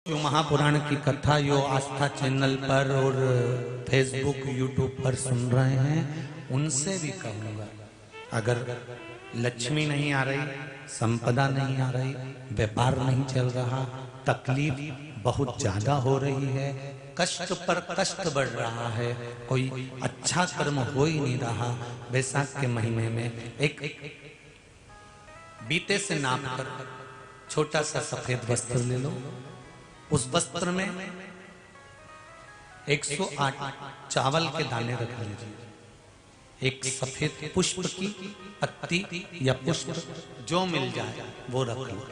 जो महापुराण की कथा यो आस्था चैनल पर और फेसबुक यूट्यूब पर सुन रहे हैं उनसे भी कहूंगा, अगर लक्ष्मी नहीं आ रही, संपदा नहीं आ रही, व्यापार नहीं चल रहा, तकलीफ बहुत ज्यादा हो रही है, कष्ट पर कष्ट बढ़ रहा है, कोई अच्छा कर्म हो ही नहीं रहा, बैसाख के महीने में एक बीते से नाप कर छोटा सा सफेद वस्त्र ले लो, उस वस्त्र में 108 चावल के दाने रख लीजिए, एक सफेद पुष्प की पत्ती या पुष्प जो मिल जाए वो रख लो,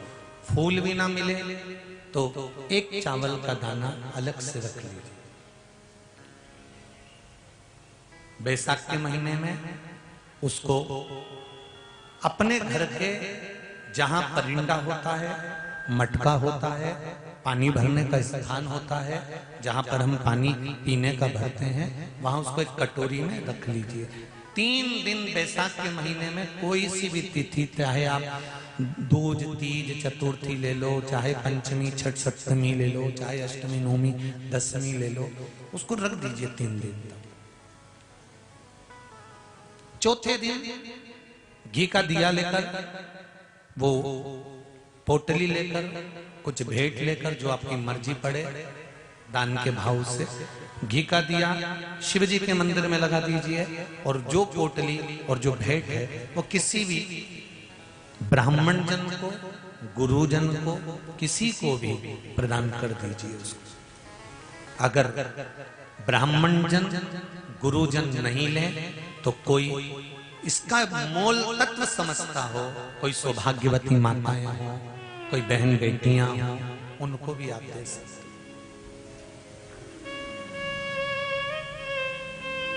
फूल भी ना मिले तो एक चावल का दाना अलग से रख लीजिए। बैसाख के महीने में उसको अपने घर के जहां परिंदा होता है, मटका होता है, पानी भरने का स्थान होता है, जहां पर हम पानी पीने का भरते हैं, वहां उसको एक कटोरी में रख लीजिए। 3 दिन बैसाख के महीने में कोई सी भी तिथि, चाहे आप दूज, तीज, चतुर्थी ले लो, चाहे पंचमी, छठ, सप्तमी ले लो, चाहे अष्टमी, नवमी, दशमी ले लो, उसको रख दीजिए 3 दिन तक। चौथे दिन घी का दिया लेकर, वो पोटली लेकर, कुछ भेंट लेकर, जो आपकी मर्जी पड़े, दान के भाव से घी का दिया शिव जी के मंदिर में लगा दीजिए, और जो पोटली और जो भेंट है वो किसी भी ब्राह्मण जन को, गुरुजन को, किसी को भी प्रदान कर दीजिए उसको। अगर ब्राह्मण जन, गुरुजन नहीं ले तो कोई इसका मोल तत्व समझता हो, कोई सौभाग्यवती माताएं हो, कोई बहन बेटियां हो, उनको भी आप दे सकते।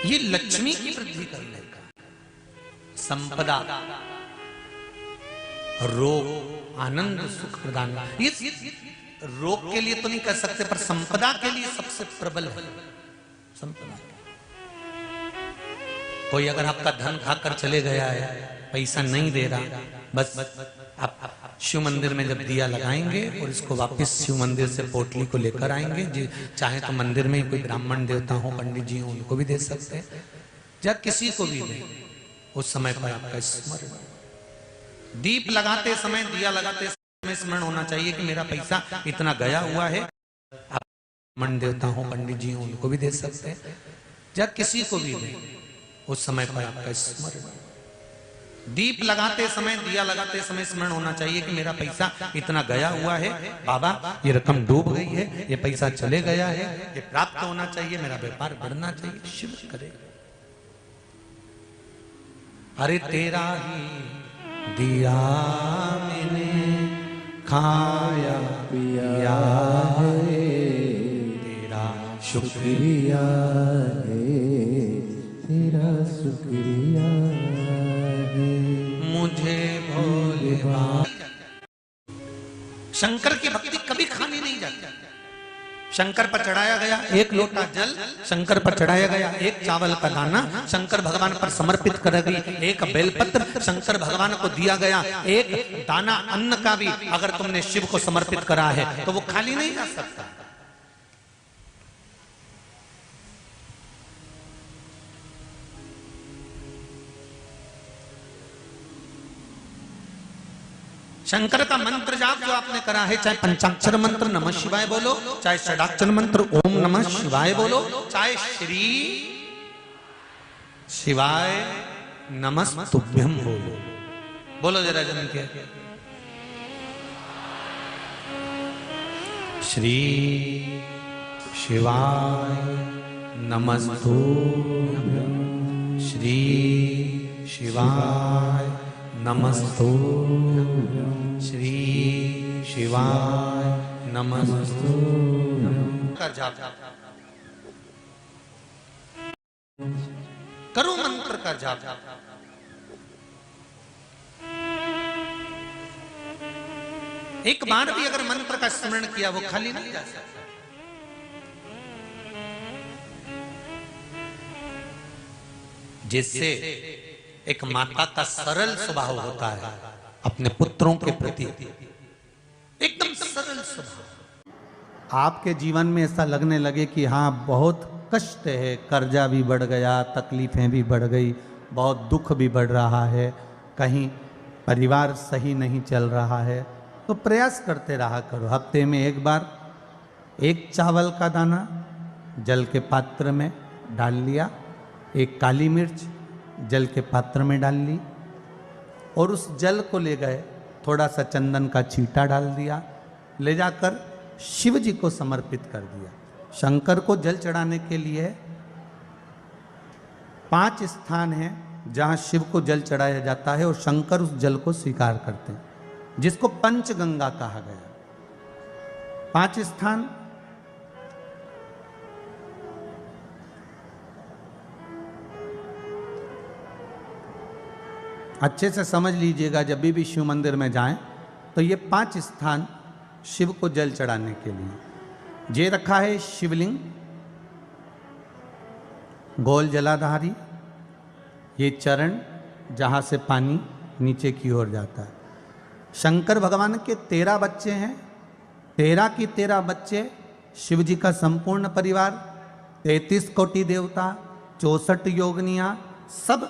ये लक्ष्मी की वृद्धि करने का, संपदा, रोग, आनंद, सुख प्रदान, ये रोग के लिए तो नहीं कर सकते पर संपदा के लिए सबसे प्रबल है संपदा। कोई अगर आपका धन खाकर चले गया है, पैसा नहीं दे रहा, बस आप शिव मंदिर में जब दिया लगाएंगे और इसको वापस शिव मंदिर से पोटली को लेकर आएंगे, चाहे तो मंदिर में कोई ब्राह्मण देवता हो, पंडित जी हो, उनको भी दे सकते हैं, या किसी को भी दे, उस समय पर आपका स्मरण, दीप लगाते समय, दिया लगाते समय स्मरण होना चाहिए कि मेरा पैसा इतना गया हुआ है। आप ब्राह्मण देवता हो, पंडित जी हो, उनको भी दे सकते हैं, या किसी को भी दे, उस समय पर आपका स्मरण, दीप लगाते समय, दिया लगाते समय स्मरण होना चाहिए कि मेरा पैसा इतना गया हुआ है, बाबा ये रकम डूब गई है, ये पैसा चले गया है, ये प्राप्त होना चाहिए, मेरा व्यापार बढ़ना चाहिए, शिव करे। अरे तेरा ही दिया मैंने खाया पिया है, तेरा शुक्रिया है, तेरा शुक्रिया है, मुझे भोले बाबा। शंकर की भक्ति कभी खानी नहीं जाती। शंकर पर चढ़ाया गया 1 लोटा जल, शंकर पर चढ़ाया गया 1 चावल का दाना, शंकर भगवान पर समर्पित कर गई 1 बेलपत्र, शंकर भगवान को दिया गया 1 दाना अन्न का भी अगर तुमने शिव को समर्पित करा है तो वो खाली नहीं जा सकता। शंकर का मंत्र जाप जो आपने करा है, चाहे पंचाक्षर मंत्र नमः शिवाय बोलो, चाहे षडाक्षर मंत्र ओम नमः शिवाय बोलो, चाहे श्री शिवाय नमस्तुभ्यम बोलो, बोलो जरा जन के श्री शिवाय नमस्तुभ्यम, श्री शिवाय नमस्तुभ्यं, श्री शिवाय नमस्तुभ्यं का जाप करो, मंत्र का जाप। एक बार भी अगर मंत्र का स्मरण किया वो खाली नहीं जा सकता। जिससे एक माता का सरल स्वभाव होता है अपने पुत्रों के प्रति, एकदम सरल स्वभाव। आपके जीवन में ऐसा लगने लगे कि हाँ बहुत कष्ट है, कर्जा भी बढ़ गया, तकलीफ़ें भी बढ़ गई, बहुत दुख भी बढ़ रहा है, कहीं परिवार सही नहीं चल रहा है, तो प्रयास करते रहा करो। हफ्ते में एक बार एक चावल का दाना जल के पात्र में डाल लिया, एक काली मिर्च जल के पात्र में डाल ली और उस जल को ले गए, थोड़ा सा चंदन का छींटा डाल दिया, ले जाकर शिव जी को समर्पित कर दिया। शंकर को जल चढ़ाने के लिए 5 स्थान हैं जहाँ शिव को जल चढ़ाया जाता है और शंकर उस जल को स्वीकार करते हैं, जिसको पंचगंगा कहा गया। 5 स्थान अच्छे से समझ लीजिएगा, जब भी शिव मंदिर में जाएं तो ये 5 स्थान शिव को जल चढ़ाने के लिए ये रखा है। शिवलिंग, गोल जलाधारी, ये चरण जहाँ से पानी नीचे की ओर जाता है। शंकर भगवान के 13 बच्चे हैं, 13 की 13 बच्चे, शिव जी का संपूर्ण परिवार, 33 कोटि देवता, 64 योगनियाँ, सब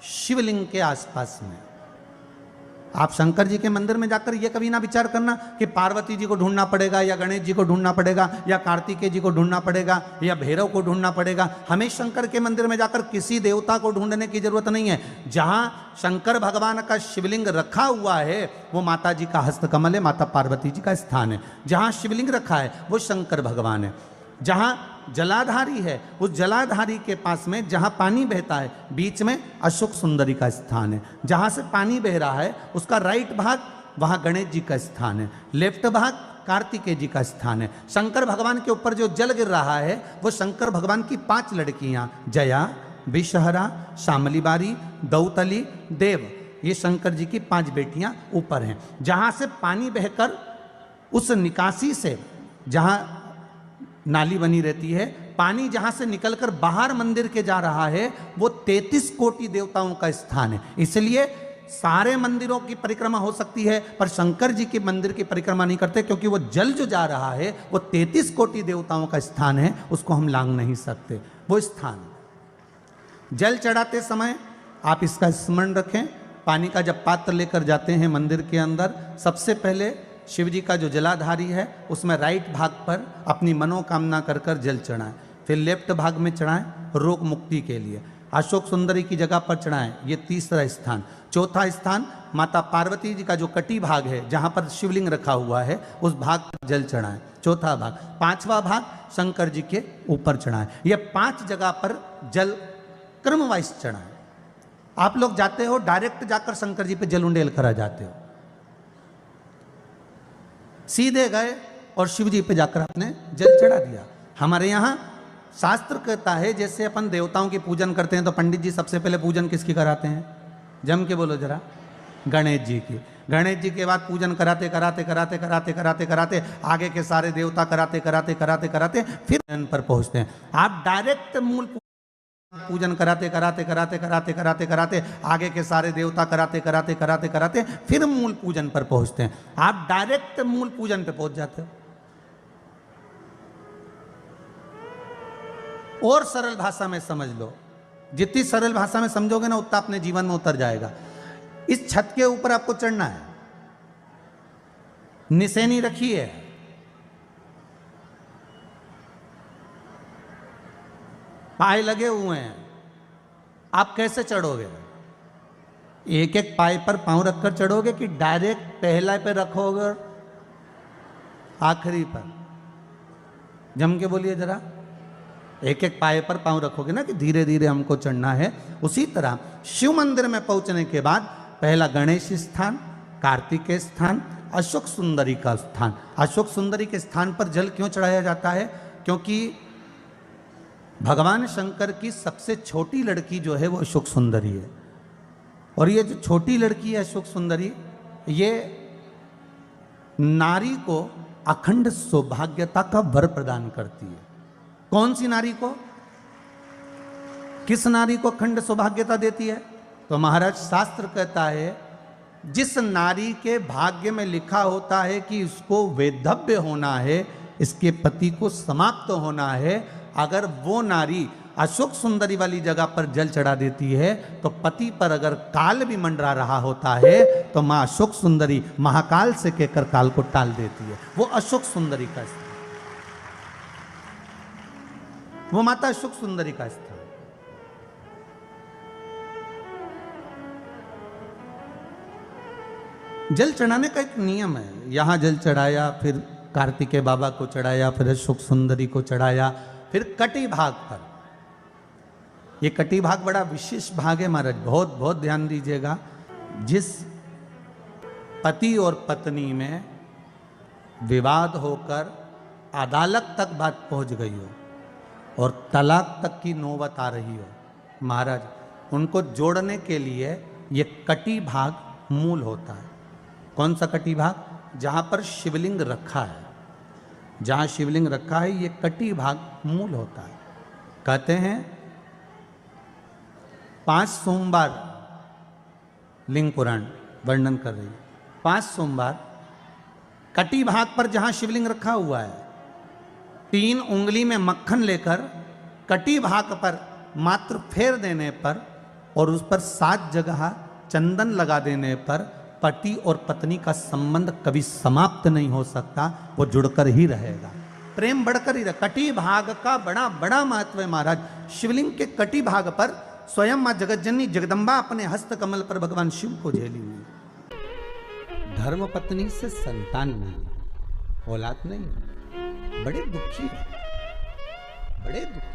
शिवलिंग के आसपास में। आप शंकर जी के मंदिर में जाकर ये कभी ना विचार करना कि पार्वती जी को ढूंढना पड़ेगा या गणेश जी को ढूंढना पड़ेगा या कार्तिकेय जी को ढूंढना पड़ेगा या भैरव को ढूंढना पड़ेगा। हमें शंकर के मंदिर में जाकर किसी देवता को ढूंढने की जरूरत नहीं है। जहां शंकर भगवान का शिवलिंग रखा हुआ है वो माता जी का हस्तकमल है, माता पार्वती जी का स्थान है। जहां शिवलिंग रखा है वो शंकर भगवान है। जहां जलाधारी है उस जलाधारी के पास में जहां पानी बहता है बीच में अशोक सुंदरी का स्थान है। जहां से पानी बह रहा है उसका राइट भाग वहां गणेश जी का स्थान है, लेफ्ट भाग कार्तिकेय जी का स्थान है। शंकर भगवान के ऊपर जो जल गिर रहा है वो शंकर भगवान की 5 लड़कियां जया, विषहरा, शामली बारी, दौतली, देव, ये शंकर जी की 5 बेटियां ऊपर हैं। जहां से पानी बहकर उस निकासी से, जहां नाली बनी रहती है, पानी जहां से निकलकर बाहर मंदिर के जा रहा है वो 33 कोटि देवताओं का स्थान है। इसलिए सारे मंदिरों की परिक्रमा हो सकती है पर शंकर जी के मंदिर की परिक्रमा नहीं करते, क्योंकि वो जल जो जा रहा है वो 33 कोटि देवताओं का स्थान है, उसको हम लांघ नहीं सकते। वो स्थान जल चढ़ाते समय आप इसका स्मरण रखें। पानी का जब पात्र लेकर जाते हैं मंदिर के अंदर, सबसे पहले शिव जी का जो जलाधारी है उसमें राइट भाग पर अपनी मनोकामना कर कर जल चढ़ाएं, फिर लेफ्ट भाग में चढ़ाएं रोग मुक्ति के लिए। अशोक सुंदरी की जगह पर चढ़ाएं, ये तीसरा स्थान। चौथा स्थान माता पार्वती जी का जो कटी भाग है जहां पर शिवलिंग रखा हुआ है उस भाग पर जल चढ़ाएं, चौथा भाग। 5वां भाग शंकर जी के ऊपर चढ़ाएं। ये 5 जगह पर जल क्रम वाइज चढ़ाएं। आप लोग जाते हो डायरेक्ट जाकर शंकर जी पे जल उंडेल करा जाते हो, सीधे गए और शिव जी पे जाकर आपने जल चढ़ा दिया। हमारे यहाँ शास्त्र कहता है जैसे अपन देवताओं की पूजन करते हैं तो पंडित जी सबसे पहले पूजन किसकी कराते हैं? जम के बोलो जरा, गणेश जी की। गणेश जी के बाद पूजन कराते कराते कराते कराते कराते कराते आगे के सारे देवता कराते कराते कराते कराते फिर इन पर पहुंचते हैं। आप डायरेक्ट मूल पूजन कराते कराते कराते कराते कराते कराते आगे के सारे देवता कराते कराते कराते कराते फिर मूल पूजन पर पहुंचते हैं। आप डायरेक्ट मूल पूजन पे पहुंच जाते हो। और सरल भाषा में समझ लो, जितनी सरल भाषा में समझोगे ना उतना अपने जीवन में उतर जाएगा। इस छत के ऊपर आपको चढ़ना है, निशानी रखी है, पाए लगे हुए हैं, आप कैसे चढ़ोगे? एक एक पाए पर पांव रखकर चढ़ोगे कि डायरेक्ट पहला पे रखोगे आखिरी पर? जम के बोलिए जरा, एक एक पाए पर पांव रखोगे ना कि धीरे धीरे हमको चढ़ना है। उसी तरह शिव मंदिर में पहुंचने के बाद पहला गणेश स्थान, कार्तिकेय स्थान, अशोक सुंदरी का स्थान। अशोक सुंदरी के स्थान पर जल क्यों चढ़ाया जाता है? क्योंकि भगवान शंकर की सबसे छोटी लड़की जो है वो अशोक सुंदरी है। और ये जो छोटी लड़की है अशोक सुंदरी, ये नारी को अखंड सौभाग्यता का वर प्रदान करती है। कौन सी नारी को? किस नारी को अखंड सौभाग्यता देती है? तो महाराज शास्त्र कहता है जिस नारी के भाग्य में लिखा होता है कि उसको वैधव्य होना है, इसके पति को समाप्त होना है। अगर वो नारी अशोक सुंदरी वाली जगह पर जल चढ़ा देती है तो पति पर अगर काल भी मंडरा रहा होता है तो माँ अशोक सुंदरी महाकाल से कहकर काल को टाल देती है। वो अशोक सुंदरी का स्थान, वो माता अशोक सुंदरी का स्थान। जल चढ़ाने का एक नियम है। यहां जल चढ़ाया, फिर कार्तिकेय बाबा को चढ़ाया, फिर अशोक सुंदरी को चढ़ाया, फिर कटी भाग पर। ये कटी भाग बड़ा विशेष भाग है महाराज, बहुत बहुत ध्यान दीजिएगा। जिस पति और पत्नी में विवाद होकर अदालत तक बात पहुंच गई हो और तलाक तक की नौबत आ रही हो, महाराज उनको जोड़ने के लिए ये कटी भाग मूल होता है। कौन सा कटी भाग? जहां पर शिवलिंग रखा है, जहां शिवलिंग रखा है ये कटी भाग मूल होता है। कहते हैं 5 सोमवार, लिंग पुराण वर्णन कर रही है, 5 सोमवार कटी भाग पर जहां शिवलिंग रखा हुआ है, 3 उंगली में मक्खन लेकर कटी भाग पर मात्र फेर देने पर और उस पर 7 जगह चंदन लगा देने पर पति और पत्नी का संबंध कभी समाप्त नहीं हो सकता, वो जुड़कर ही रहेगा, प्रेम बढ़कर ही रहेगा। कटी भाग का बड़ा बड़ा महत्व है महाराज। शिवलिंग के कटी भाग पर स्वयं मां जगतजननी जगदम्बा अपने हस्त कमल पर भगवान शिव को झेली हुई। धर्म पत्नी से संतान नहीं, औलाद नहीं, बड़े दुखी है, बड़े दुखी।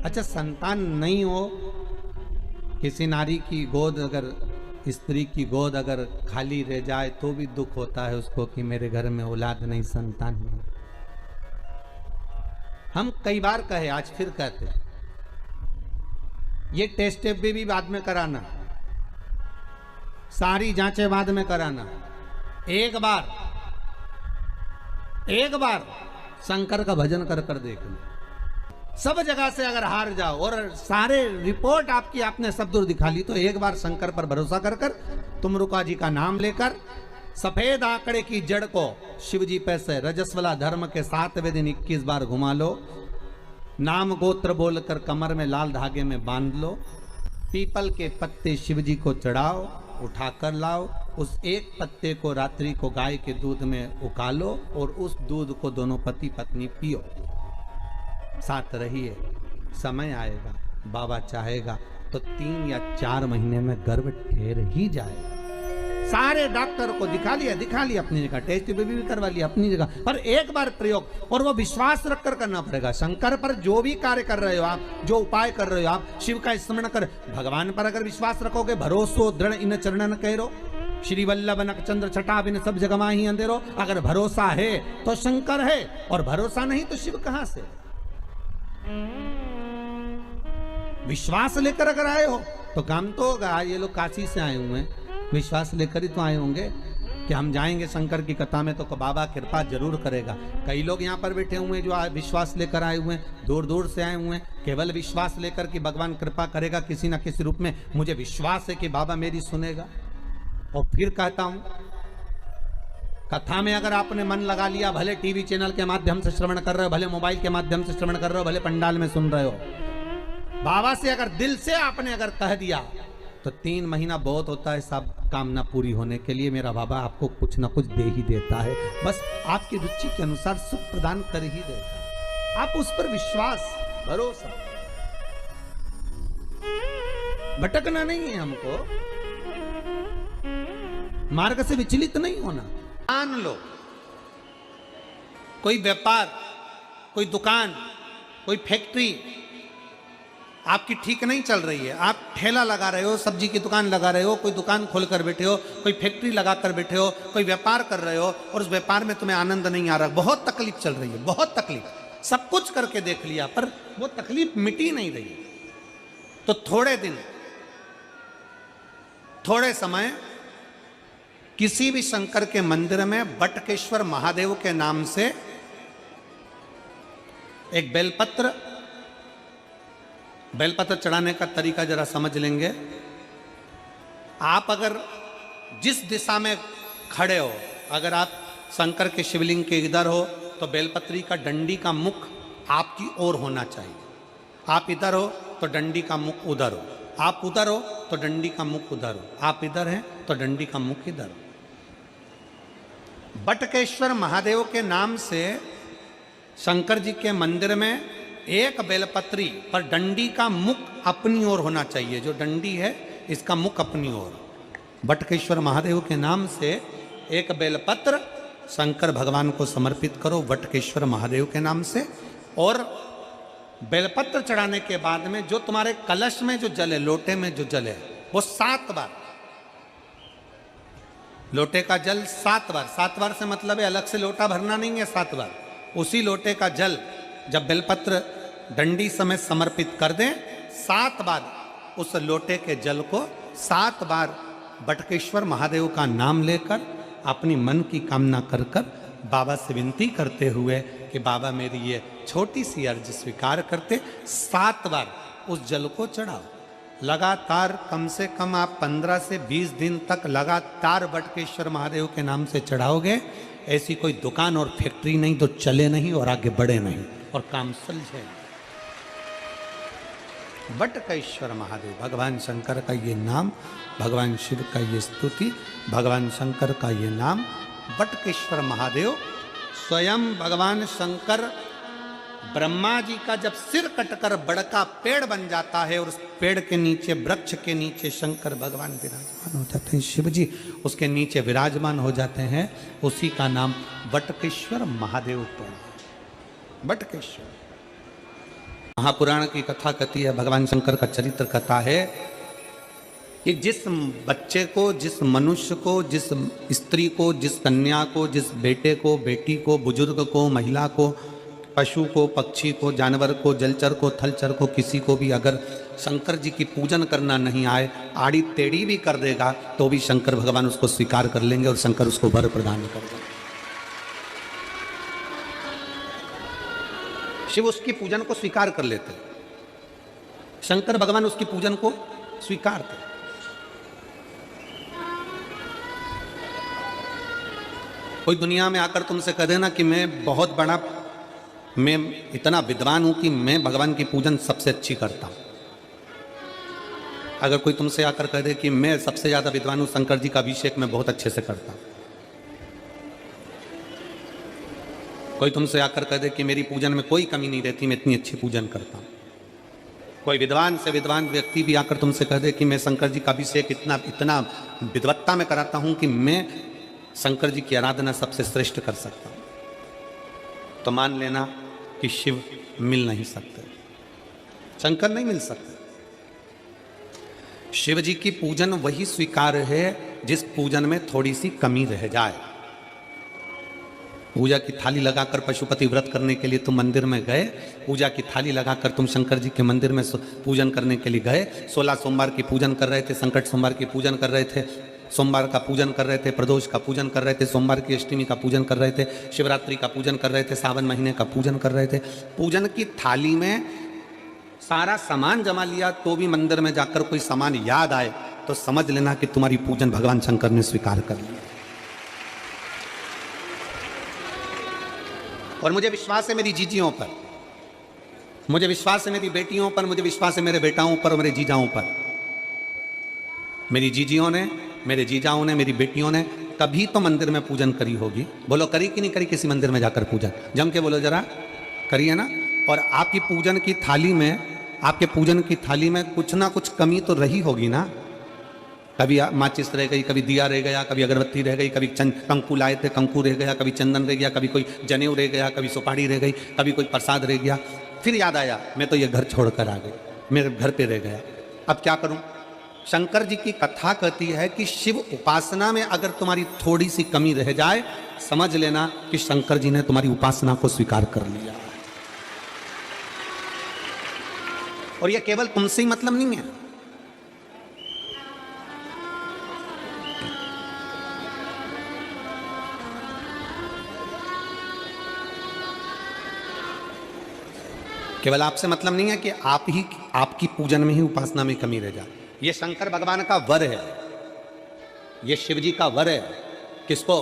अच्छा, संतान नहीं हो, किसी नारी की गोद अगर, स्त्री की गोद अगर खाली रह जाए तो भी दुख होता है उसको कि मेरे घर में औलाद नहीं, संतान नहीं। हम कई बार कहे, आज फिर कहते हैं, ये टेस्ट भी बाद में कराना, सारी जांचें बाद में कराना। एक बार शंकर का भजन कर कर देखना। सब जगह से अगर हार जाओ और सारे रिपोर्ट आपकी आपने सब दूर दिखा ली तो एक बार शंकर पर भरोसा कर कर तुमरुका जी का नाम लेकर सफेद आंकड़े की जड़ को शिव जी पे से रजस्वला धर्म के 7वें दिन 21 बार घुमा लो। नाम गोत्र बोलकर कमर में लाल धागे में बांध लो। पीपल के पत्ते शिव जी को चढ़ाओ, उठाकर लाओ। उस एक पत्ते को रात्रि को गाय के दूध में उकालो और उस दूध को दोनों पति पत्नी पियो। साथ रहिए, समय आएगा, बाबा चाहेगा तो 3 या 4 महीने में गर्भ ठहर ही जाएगा। सारे डॉक्टर को दिखा लिया अपनी जगह, टेस्ट भी करवा लिया अपनी जगह, पर एक बार प्रयोग, और वो विश्वास रखकर करना पड़ेगा। शंकर पर जो भी कार्य कर रहे हो आप, जो उपाय कर रहे हो आप, शिव का स्मरण कर, भगवान पर अगर विश्वास रखोगे, भरोसो दृढ़ इन चरणन कहो, श्री वल्लभ नक चंद्र छटा बिन सब जगह ही अंधेरो। अगर भरोसा है तो शंकर है, और भरोसा नहीं तो शिव कहां से। विश्वास लेकर अगर आए हो तो काम तो होगा। ये लोग काशी से आए हुए हैं, विश्वास लेकर ही तो आए होंगे कि हम जाएंगे शंकर की कथा में तो बाबा कृपा जरूर करेगा। कई लोग यहाँ पर बैठे हुए हैं जो विश्वास लेकर आए हुए हैं, दूर दूर से आए हुए हैं, केवल विश्वास लेकर कि भगवान कृपा करेगा किसी न किसी रूप में, मुझे विश्वास है कि बाबा मेरी सुनेगा। और फिर कहता हूं, कथा में अगर आपने मन लगा लिया, भले टीवी चैनल के माध्यम से श्रवण कर रहे हो, भले मोबाइल के माध्यम से श्रवण कर रहे हो, भले पंडाल में सुन रहे हो, बाबा से अगर दिल से आपने अगर कह दिया तो 3 महीना बहुत होता है सब कामना पूरी होने के लिए। मेरा बाबा आपको कुछ ना कुछ दे ही देता है, बस आपकी रुचि के अनुसार सुख प्रदान कर ही देता है। आप उस पर विश्वास, भरोसा, भटकना नहीं है हमको, मार्ग से विचलित नहीं होना। मान लो कोई व्यापार, कोई दुकान, कोई फैक्ट्री आपकी ठीक नहीं चल रही है, आप ठेला लगा रहे हो, सब्जी की दुकान लगा रहे हो, कोई दुकान खोल कर बैठे हो, कोई फैक्ट्री लगा कर बैठे हो, कोई व्यापार कर रहे हो और उस व्यापार में तुम्हें आनंद नहीं आ रहा, बहुत तकलीफ चल रही है, बहुत तकलीफ, सब कुछ करके देख लिया पर वो तकलीफ मिटी नहीं रही, तो थोड़े दिन, थोड़े समय किसी भी शंकर के मंदिर में बटकेश्वर महादेव के नाम से एक बेलपत्र चढ़ाने का तरीका जरा समझ लेंगे। आप अगर जिस दिशा में खड़े हो। अगर आप शंकर के शिवलिंग के इधर हो तो बेलपत्री का डंडी का मुख आपकी ओर होना चाहिए। आप इधर हो तो डंडी का मुख उधर हो, आप उधर हो तो डंडी का मुख उधर हो, आप इधर हैं तो डंडी का मुख इधर हो। बटकेश्वर महादेव के नाम से शंकर जी के मंदिर में एक बेलपत्री पर डंडी का मुख अपनी ओर होना चाहिए। जो डंडी है इसका मुख अपनी ओर। बटकेश्वर महादेव के नाम से एक बेलपत्र शंकर भगवान को समर्पित करो बटकेश्वर महादेव के नाम से। और बेलपत्र चढ़ाने के बाद में जो तुम्हारे कलश में जो जल है, लोटे में जो जल है, वो 7 बार, लोटे का जल 7 बार, 7 बार से मतलब है अलग से लोटा भरना नहीं है, 7 बार उसी लोटे का जल जब बेलपत्र डंडी समय समर्पित कर दें, 7 बार उस लोटे के जल को 7 बार बटकेश्वर महादेव का नाम लेकर अपनी मन की कामना कर कर बाबा से विनती करते हुए कि बाबा मेरी ये छोटी सी अर्ज स्वीकार करते, 7 बार उस जल को चढ़ाओ। लगातार कम से कम आप 15 से 20 दिन तक लगातार बटकेश्वर महादेव के नाम से चढ़ाओगे। ऐसी कोई दुकान और फैक्ट्री नहीं तो चले नहीं और आगे बढ़े नहीं और काम सुलझे। बटकेश्वर महादेव, भगवान शंकर का ये नाम, भगवान शिव का ये स्तुति, भगवान शंकर का ये नाम बटकेश्वर महादेव। स्वयं भगवान शंकर ब्रह्मा जी का जब सिर कटकर बड़का पेड़ बन जाता है और उस पेड़ के नीचे, वृक्ष के नीचे शंकर भगवान विराजमान हो जाते हैं, शिव जी उसके नीचे विराजमान हो जाते हैं, उसी का नाम बटकेश्वर महादेव पड़ा। बटकेश्वर महापुराण की कथा कहती है, भगवान शंकर का चरित्र कथा है कि जिस बच्चे को, जिस मनुष्य को, जिस स्त्री को, जिस कन्या को, जिस बेटे को, बेटी को, बुजुर्ग को, महिला को, पशु को, पक्षी को, जानवर को, जलचर को, थलचर को, किसी को भी अगर शंकर जी की पूजन करना नहीं आए, आड़ी टेढ़ी भी कर देगा तो भी शंकर भगवान उसको स्वीकार कर लेंगे और शंकर उसको वर प्रदान कर देंगे। शिव उसकी पूजन को स्वीकार कर लेते, शंकर भगवान उसकी पूजन को स्वीकारते। कोई दुनिया में आकर तुमसे कह देना कि मैं बहुत बड़ा, मैं इतना विद्वान हूं कि मैं भगवान की पूजन सबसे अच्छी करता हूं। अगर कोई तुमसे आकर कह दे कि मैं सबसे ज्यादा विद्वान हूं, शंकर जी का अभिषेक मैं बहुत अच्छे से करता हूं। कोई तुमसे आकर कह दे कि मेरी पूजन में कोई कमी नहीं रहती, मैं इतनी अच्छी पूजन करता हूं। कोई विद्वान से विद्वान व्यक्ति भी आकर तुमसे कह दे कि मैं शंकर जी का अभिषेक इतना विद्वत्ता में कराता हूं कि मैं शंकर जी की आराधना सबसे श्रेष्ठ कर सकता हूं, तो मान लेना कि शिव मिल नहीं सकते, शंकर नहीं मिल सकते। शिव जी की पूजन वही स्वीकार है जिस पूजन में थोड़ी सी कमी रह जाए। पूजा की थाली लगाकर पशुपति व्रत करने के लिए तुम मंदिर में गए, पूजा की थाली लगाकर तुम शंकर जी के मंदिर में पूजन करने के लिए गए, 16 सोमवार की पूजन कर रहे थे, संकट सोमवार की पूजन कर रहे थे, सोमवार का पूजन कर रहे थे, प्रदोष का पूजन कर रहे थे, सोमवार की अष्टमी का पूजन कर रहे थे, शिवरात्रि का पूजन कर रहे थे, सावन महीने का पूजन कर रहे थे। पूजन की थाली में सारा सामान जमा लिया तो भी मंदिर में जाकर कोई सामान याद आए तो समझ लेना कि तुम्हारी पूजन भगवान शंकर ने स्वीकार कर लिया। और मुझे विश्वास है मेरी जीजियों पर, मुझे विश्वास है मेरी बेटियों पर, मुझे विश्वास है मेरे बेटाओं पर और मेरे जीजाओं पर। मेरी जीजियों ने, मेरे जीजाओं ने, मेरी बेटियों ने कभी तो मंदिर में पूजन करी होगी। बोलो करी कि नहीं करी किसी मंदिर में जाकर पूजन? जम के बोलो जरा, करी है ना? और आपकी पूजन की थाली में, आपके पूजन की थाली में कुछ ना कुछ कमी तो रही होगी ना। कभी माचिस रह गई, कभी दिया रह गया, कभी अगरबत्ती रह गई, कभी कंकु लाए थे कंकु रह गया, कभी चंदन रह गया, कभी कोई जनेऊ रह गया, कभी सुपारी रह गई, कभी कोई प्रसाद रह गया। फिर याद आया मैं तो ये घर छोड़कर आ गई, मेरे घर पे रह गया, अब क्या करूं? शंकर जी की कथा कहती है कि शिव उपासना में अगर तुम्हारी थोड़ी सी कमी रह जाए, समझ लेना कि शंकर जी ने तुम्हारी उपासना को स्वीकार कर लिया। और यह केवल तुमसे ही मतलब नहीं है, केवल आपसे मतलब नहीं है कि आपकी पूजन में ही, उपासना में कमी रह जाए। ये शंकर भगवान का वर है, ये शिव जी का वर है किसको?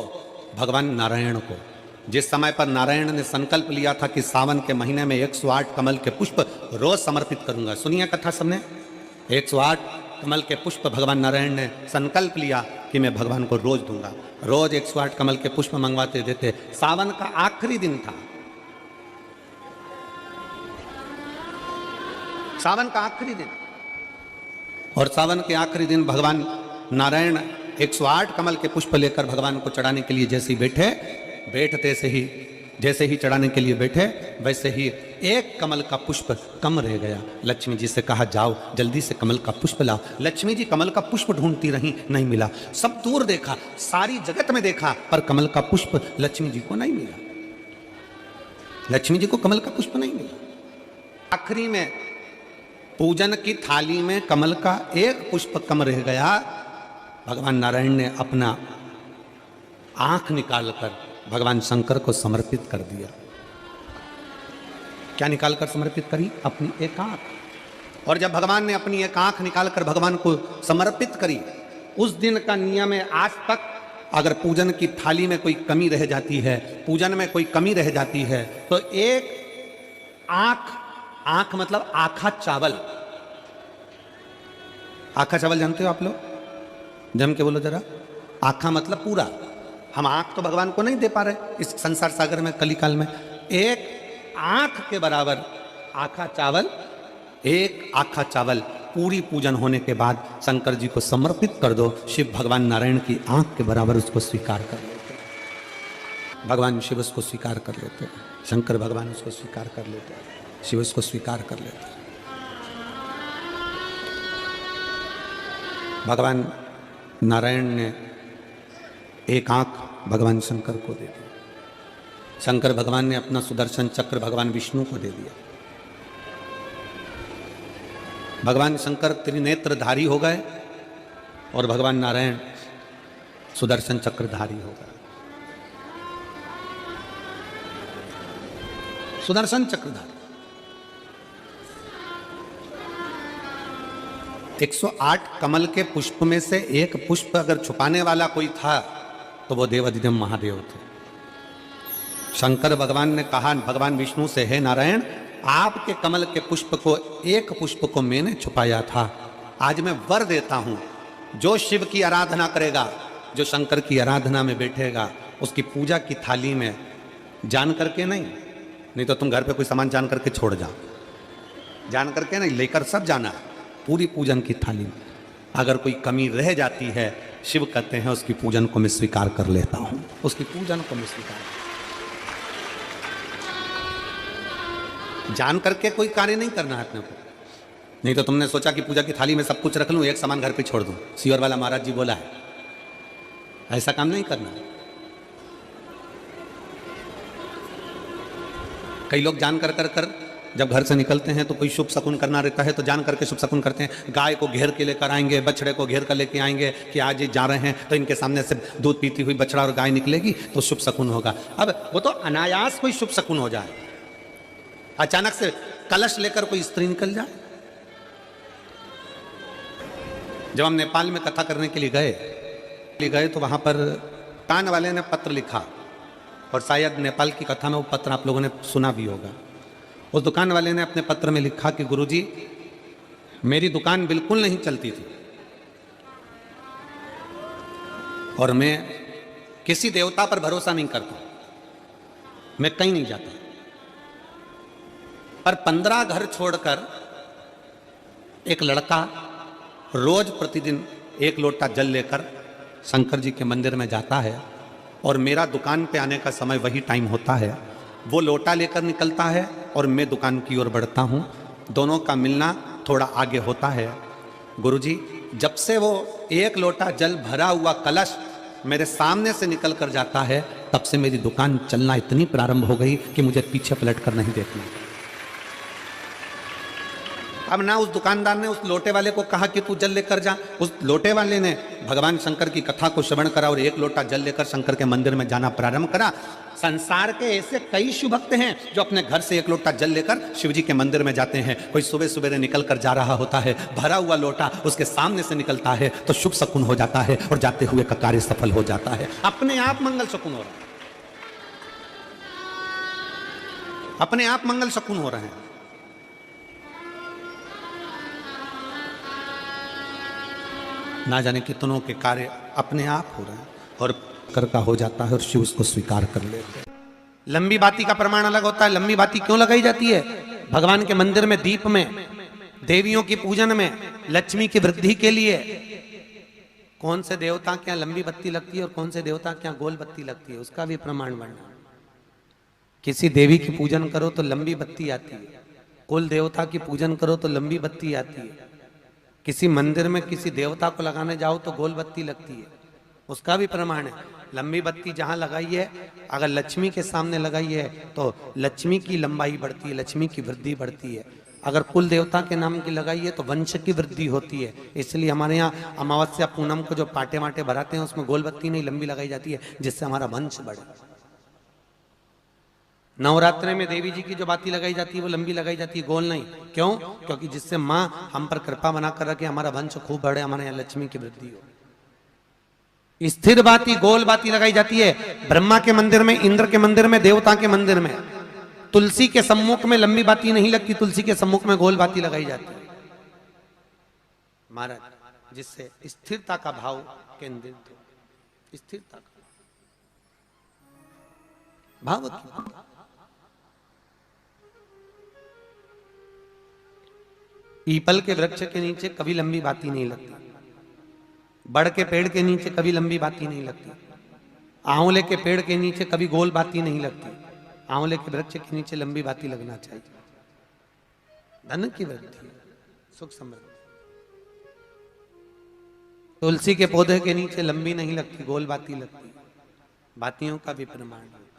भगवान नारायण को। जिस समय पर नारायण ने संकल्प लिया था कि सावन के महीने में 108 कमल के पुष्प रोज समर्पित करूंगा। सुनिए कथा सबने। 108 कमल के पुष्प भगवान नारायण ने संकल्प लिया कि मैं भगवान को रोज दूंगा। रोज 108 कमल के पुष्प मंगवाते देते। सावन का आखिरी दिन था, सावन का आखिरी दिन, और सावन के आखिरी दिन भगवान नारायण 108 कमल के पुष्प लेकर भगवान को चढ़ाने के लिए जैसे ही जैसे ही चढ़ाने के लिए बैठे, वैसे ही एक कमल का पुष्प कम रह गया। लक्ष्मी जी से कहा जाओ जल्दी से कमल का पुष्प लाओ। लक्ष्मी जी कमल का पुष्प ढूंढती रही, नहीं मिला। सब दूर देखा, सारी जगत में देखा, पर कमल का पुष्प लक्ष्मी जी को नहीं मिला। लक्ष्मी जी को कमल का पुष्प नहीं मिला। आखिरी में पूजन की थाली में कमल का एक पुष्प कम रह गया। भगवान नारायण ने अपना आंख निकालकर भगवान शंकर को समर्पित कर दिया। क्या निकालकर समर्पित करी? अपनी एक आंख। और जब भगवान ने अपनी एक आंख निकालकर भगवान को समर्पित करी, उस दिन का नियम है आज तक, अगर पूजन की थाली में कोई कमी रह जाती है, पूजन में कोई कमी रह जाती है, तो एक आंख मतलब आखा चावल। आखा चावल जानते हो आप लोग? जम के बोलो जरा। आखा मतलब पूरा। हम आंख तो भगवान को नहीं दे पा रहे इस संसार सागर में, कलिकाल में। एक आंख के बराबर आखा चावल, एक आखा चावल पूरी पूजन होने के बाद शंकर जी को समर्पित कर दो। शिव भगवान नारायण की आंख के बराबर उसको स्वीकार कर लेते। भगवान शिव उसको स्वीकार कर लेते, शंकर भगवान उसको स्वीकार कर लेते, शिव उसको स्वीकार कर लेते। भगवान नारायण ने एक आंख भगवान शंकर को दे दी। शंकर भगवान ने अपना सुदर्शन चक्र भगवान विष्णु को दे दिया। भगवान शंकर त्रिनेत्रधारी हो गए और भगवान नारायण सुदर्शन चक्रधारी हो गए। सुदर्शन चक्रधारी 108 कमल के पुष्प में से एक पुष्प अगर छुपाने वाला कोई था तो वो देवाधिदेव महादेव थे। शंकर भगवान ने कहा भगवान विष्णु से, हे नारायण, आपके कमल के पुष्प को, एक पुष्प को मैंने छुपाया था। आज मैं वर देता हूं, जो शिव की आराधना करेगा, जो शंकर की आराधना में बैठेगा, उसकी पूजा की थाली में जान करके नहीं तो तुम घर पे कोई सामान जान करके छोड़ जाओ, जान करके नहीं, लेकर सब जाना। पूरी पूजन की थाली में अगर कोई कमी रह जाती है, शिव कहते हैं उसकी पूजन को मैं स्वीकार कर लेता हूं, उसकी पूजन को मैं स्वीकार। जान करके कोई कार्य नहीं करना है अपने को। नहीं तो तुमने सोचा कि पूजा की थाली में सब कुछ रख लूं, एक सामान घर पे छोड़ दूं। सियोर वाला महाराज जी बोला है, ऐसा काम नहीं करना। कई लोग जान कर जब घर से निकलते हैं तो कोई शुभ शकुन करना रहता है तो जान करके शुभ शकुन करते हैं। गाय को घेर के लेकर आएंगे, बछड़े को घेर कर लेके आएंगे कि आज ये जा रहे हैं तो इनके सामने से दूध पीती हुई बछड़ा और गाय निकलेगी तो शुभ शकुन होगा। अब वो तो अनायास कोई शुभ शकुन हो जाए, अचानक से कलश लेकर कोई स्त्री निकल जाए। जब हम नेपाल में कथा करने के लिए गए तो वहां पर कान वाले ने पत्र लिखा, और शायद नेपाल की कथा में वो पत्र आप लोगों ने सुना भी होगा। उस दुकान वाले ने अपने पत्र में लिखा कि गुरुजी, मेरी दुकान बिल्कुल नहीं चलती थी और मैं किसी देवता पर भरोसा नहीं करता, मैं कहीं नहीं जाता, पर 15 घर छोड़कर एक लड़का रोज प्रतिदिन 1 लोटा जल लेकर शंकर जी के मंदिर में जाता है और मेरा दुकान पे आने का समय वही टाइम होता है। वो लोटा लेकर निकलता है और मैं दुकान की ओर बढ़ता हूँ, दोनों का मिलना थोड़ा आगे होता है। गुरुजी, जब से वो 1 लोटा जल भरा हुआ कलश मेरे सामने से निकल कर जाता है, तब से मेरी दुकान चलना इतनी प्रारंभ हो गई कि मुझे पीछे पलट कर नहीं देखना। अब ना उस दुकानदार ने उस लोटे वाले को कहा कि तू जल लेकर जा, उस लोटे वाले ने भगवान शंकर की कथा को श्रवण करा और 1 लोटा जल लेकर शंकर के मंदिर में जाना प्रारंभ करा। संसार के ऐसे कई शिव भक्त हैं जो अपने घर से एक लोटा जल लेकर शिव जी के मंदिर में जाते हैं। कोई सुबह सुबह निकल कर जा रहा होता है, भरा हुआ लोटा उसके सामने से निकलता है तो शुभ शकुन हो जाता है और जाते हुए का कार्य सफल हो जाता है। अपने आप मंगल शकुन हो रहा है, अपने आप मंगल शकुन हो रहे हैं। ना जाने कितनों के कार्य अपने आप हो रहे हैं और कर का हो जाता है और शिव उसको स्वीकार कर लेते हैं। लंबी बाती का प्रमाण अलग होता है। लंबी बाती क्यों लगाई जाती है? भगवान के मंदिर में दीप में, देवियों की पूजन में, लक्ष्मी की वृद्धि के लिए। कौन से देवता के यहाँ लंबी बत्ती लगती है और कौन से देवता के यहाँ गोल बत्ती लगती है, उसका भी प्रमाण वर्णन। किसी देवी की पूजन करो तो लंबी बत्ती आती है, कुल देवता की पूजन करो तो लंबी बत्ती आती है। किसी मंदिर में किसी देवता को लगाने जाओ तो गोल बत्ती लगती है, उसका भी प्रमाण है। लंबी बत्ती जहां लगाई है, अगर लक्ष्मी के सामने लगाई है तो लक्ष्मी की लंबाई बढ़ती है, लक्ष्मी की वृद्धि बढ़ती है। अगर कुल देवता के नाम की लगाई है तो वंश की वृद्धि होती है। इसलिए हमारे यहाँ अमावस्या पूनम को जो पाटे माटे भराते हैं उसमें गोल बत्ती नहीं लंबी लगाई जाती है, जिससे हमारा वंश बढ़े। नवरात्रि में देवी जी की जो बाती लगाई जाती है वो लंबी लगाई जाती है, गोल नहीं। क्यों? क्योंकि जिससे माँ हम पर कृपा बना कर रखे, हमारा वंश खूब बढ़े, हमारे यहाँ लक्ष्मी की वृद्धि हो। स्थिर बाती, गोल बाती लगाई जाती है ब्रह्मा के मंदिर में, इंद्र के मंदिर में, देवता के मंदिर में। तुलसी के सम्मुख में लंबी बाती नहीं लगती, तुलसी के सम्मुख में गोल बाती लगाई जाती है महाराज, जिससे स्थिरता का भाव केंद्रित हो। स्थिरता का भाव। पीपल के वृक्ष के नीचे कभी लंबी बाती नहीं लगती, बड़ के पेड़ के नीचे कभी लंबी बाती नहीं लगती, आंवले के पेड़ के नीचे कभी गोल बाती नहीं लगती। आंवले के वृक्ष के नीचे लंबी बाती लगना चाहिए, धन की वृद्धि, सुख समृद्धि। तुलसी के पौधे के नीचे लंबी नहीं लगती, गोल बाती लगती। बातियों का भी प्रमाण है।